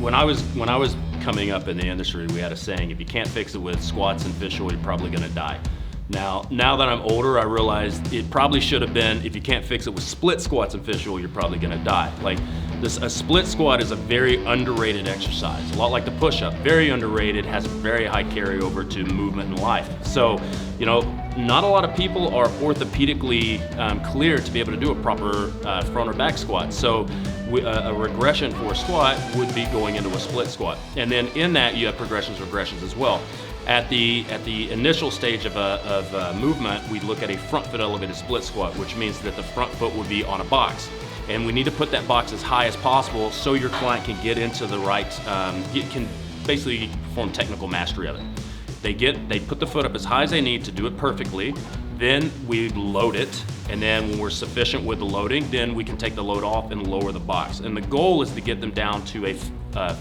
when I was coming up in the industry, we had a saying: if you can't fix it with squats and fish oil, you're probably going to die. Now that I'm older, I realized it probably should have been, if you can't fix it with split squats and fish oil, you're probably going to die. Like a split squat is a very underrated exercise, a lot like the push-up, very underrated, has very high carryover to movement and life. So, you know, not a lot of people are orthopedically clear to be able to do a proper front or back squat. So a regression for a squat would be going into a split squat. And then in that, you have progressions, regressions as well. At the initial stage of movement, we look at a front foot elevated split squat, which means that the front foot would be on a box. And we need to put that box as high as possible so your client can get into the right, can basically perform technical mastery of it. They put the foot up as high as they need to do it perfectly. Then we load it, and then when we're sufficient with the loading, then we can take the load off and lower the box. And the goal is to get them down to a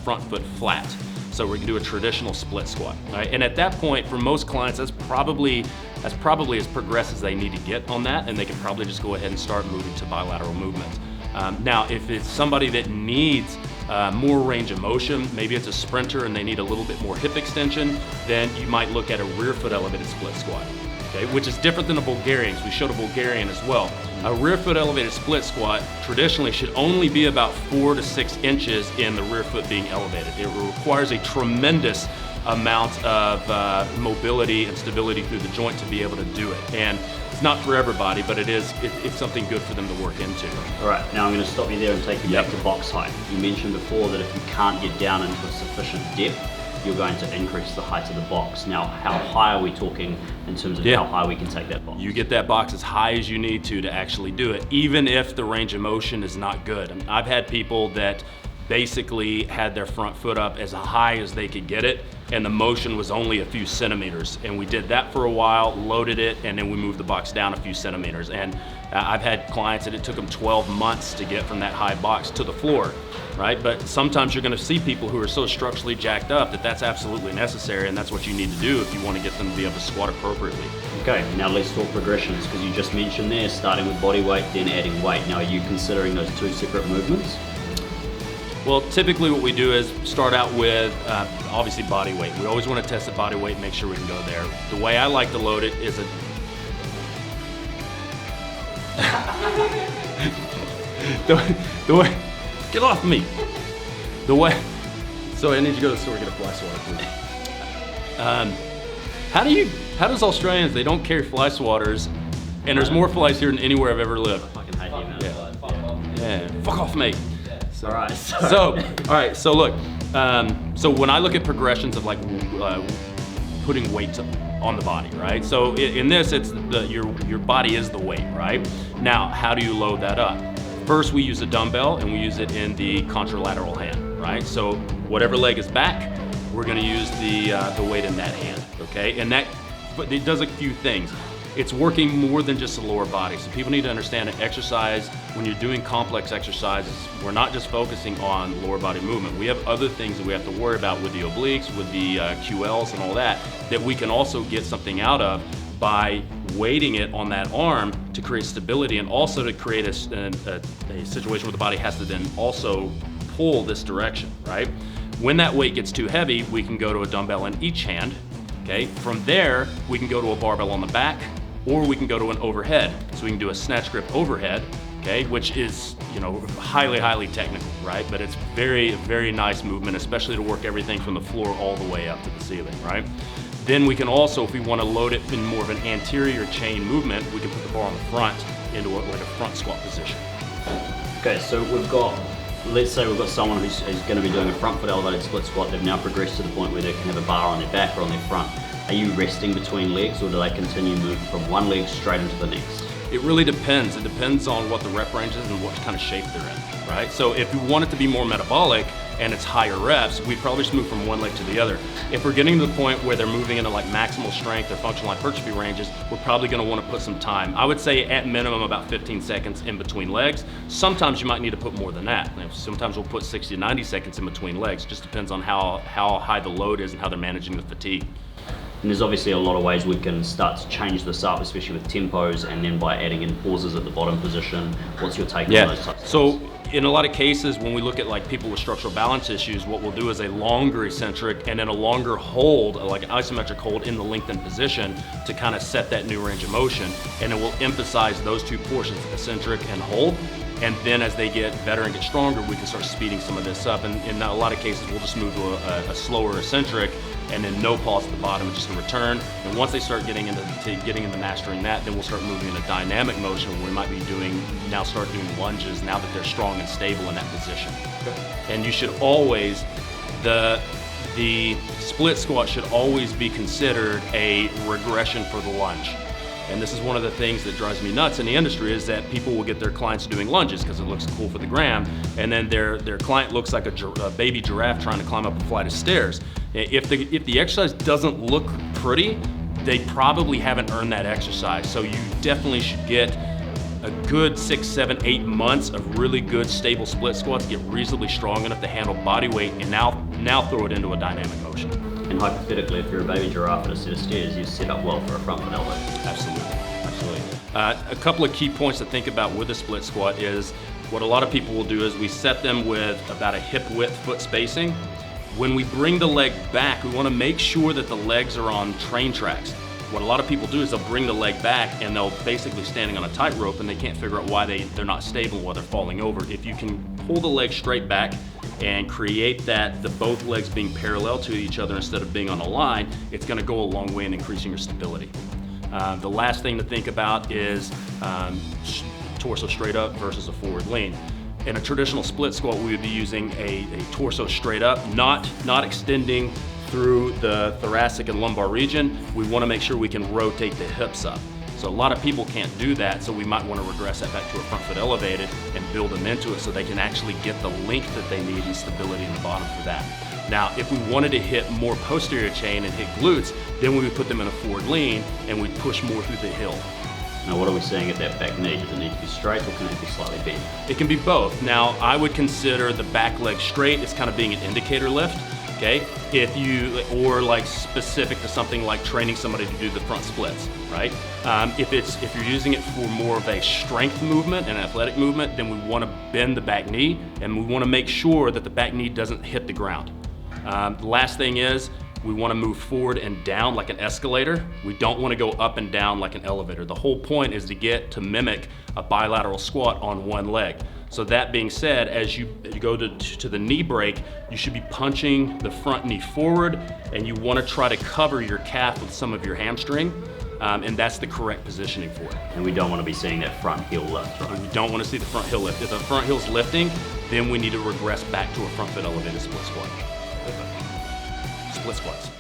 front foot flat. So we can do a traditional split squat, right? And at that point, for most clients, that's probably as progressed as they need to get on that, and they can probably just go ahead and start moving to bilateral movements. Now, if it's somebody that needs more range of motion, maybe it's a sprinter and they need a little bit more hip extension, then you might look at a rear foot elevated split squat, okay? Which is different than a Bulgarian. We showed a Bulgarian as well. A rear foot elevated split squat traditionally should only be about 4 to 6 inches in the rear foot being elevated. It requires a tremendous amount of mobility and stability through the joint to be able to do it. And it's not for everybody, but it's something good for them to work into. All right, now I'm going to stop you there and take you back to box height. You mentioned before that if you can't get down into a sufficient depth, you're going to increase the height of the box. Now, how high are we talking in terms of how high we can take that box? You get that box as high as you need to actually do it, even if the range of motion is not good. I mean, I've had people that basically had their front foot up as high as they could get it, and the motion was only a few centimeters. And we did that for a while, loaded it, and then we moved the box down a few centimeters. And I've had clients that it took them 12 months to get from that high box to the floor, right? But sometimes you're gonna see people who are so structurally jacked up that that's absolutely necessary, and that's what you need to do if you want to get them to be able to squat appropriately. Okay, now let's talk progressions, because you just mentioned there, starting with body weight, then adding weight. Now, are you considering those two separate movements? Well, typically what we do is start out with, obviously, body weight. We always want to test the body weight and make sure we can go there. The way I like to load it is the way, get off me. So I need you to go to the store and get a fly swatter, please. How does Australians, they don't carry fly swatters, and there's more flies here than anywhere I've ever lived. I fucking hate you, man. Yeah, fuck off, mate. All right. So look, so when I look at progressions of like putting weight on the body, right? So in this, it's your body is the weight, right? Now, how do you load that up? First, we use a dumbbell and we use it in the contralateral hand, right? So whatever leg is back, we're gonna use the weight in that hand, okay? And but it does a few things. It's working more than just the lower body. So people need to understand that exercise, when you're doing complex exercises, we're not just focusing on lower body movement. We have other things that we have to worry about with the obliques, with the QLs and all that we can also get something out of by weighting it on that arm to create stability, and also to create a situation where the body has to then also pull this direction, right? When that weight gets too heavy, we can go to a dumbbell in each hand, okay? From there, we can go to a barbell on the back, or we can go to an overhead. So we can do a snatch grip overhead, okay, which is, you know, highly, highly technical, right? But it's very, very nice movement, especially to work everything from the floor all the way up to the ceiling, right? Then we can also, if we want to load it in more of an anterior chain movement, we can put the bar on the front into like a front squat position. Okay, so let's say we've got someone who's going to be doing a front foot elevated split squat. They've now progressed to the point where they can have a bar on their back or on their front. Are you resting between legs, or do they continue move from one leg straight into the next? It really depends. It depends on what the rep range is and what kind of shape they're in, right? So if you want it to be more metabolic and it's higher reps, we probably just move from one leg to the other. If we're getting to the point where they're moving into like maximal strength or functional hypertrophy ranges, we're probably gonna wanna put some time. I would say at minimum about 15 seconds in between legs. Sometimes you might need to put more than that. Sometimes we'll put 60 to 90 seconds in between legs. Just depends on how high the load is and how they're managing the fatigue. And there's obviously a lot of ways we can start to change this up, especially with tempos, and then by adding in pauses at the bottom position. What's your take on those types of So things? in a lot of cases, when we look at like people with structural balance issues, what we'll do is a longer eccentric and then a longer hold, like an isometric hold in the lengthened position to kind of set that new range of motion. And it will emphasize those two portions, eccentric and hold. And then as they get better and get stronger, we can start speeding some of this up. And in a lot of cases, we'll just move to a slower eccentric and then no pause at the bottom and just a return. And once they start getting into mastering that, then we'll start moving into dynamic motion where we might be start doing lunges now that they're strong and stable in that position. Okay. And you should always, the split squat should always be considered a regression for the lunge. And this is one of the things that drives me nuts in the industry is that people will get their clients doing lunges because it looks cool for the gram, and then their client looks like a baby giraffe trying to climb up a flight of stairs. If the exercise doesn't look pretty, they probably haven't earned that exercise. So you definitely should get a good 6, 7, 8 months of really good stable split squats, get reasonably strong enough to handle body weight, and now throw it into a dynamic motion. And hypothetically, if you're a baby giraffe at a set of stairs, you set up well for a front foot elbow. Absolutely, absolutely. A couple of key points to think about with a split squat is what a lot of people will do is we set them with about a hip width foot spacing. When we bring the leg back, we want to make sure that the legs are on train tracks. What a lot of people do is they'll bring the leg back and they'll basically standing on a tightrope and they can't figure out why they're not stable, why they're falling over. If you can pull the leg straight back and create the both legs being parallel to each other instead of being on a line, it's going to go a long way in increasing your stability. The last thing to think about is torso straight up versus a forward lean. In a traditional split squat, we would be using a torso straight up, not extending through the thoracic and lumbar region. We want to make sure we can rotate the hips up. So a lot of people can't do that, so we might want to regress that back to a front foot elevated and build them into it so they can actually get the length that they need and stability in the bottom for that. Now, if we wanted to hit more posterior chain and hit glutes, then we would put them in a forward lean and we'd push more through the heel. Now, what are we saying at that back knee? Does it need to be straight or can it be slightly bent? It can be both. Now, I would consider the back leg straight as kind of being an indicator lift. Okay, or like specific to something like training somebody to do the front splits, right? If you're using it for more of a strength movement and athletic movement, then we want to bend the back knee and we want to make sure that the back knee doesn't hit the ground. The last thing is we want to move forward and down like an escalator. We don't want to go up and down like an elevator. The whole point is to get to mimic a bilateral squat on one leg. So that being said, as you go to the knee break, you should be punching the front knee forward and you want to try to cover your calf with some of your hamstring, and that's the correct positioning for it. And we don't want to be seeing that front heel lift, right? We don't want to see the front heel lift. If the front heel's lifting, then we need to regress back to a front foot elevated split squat. Split squats.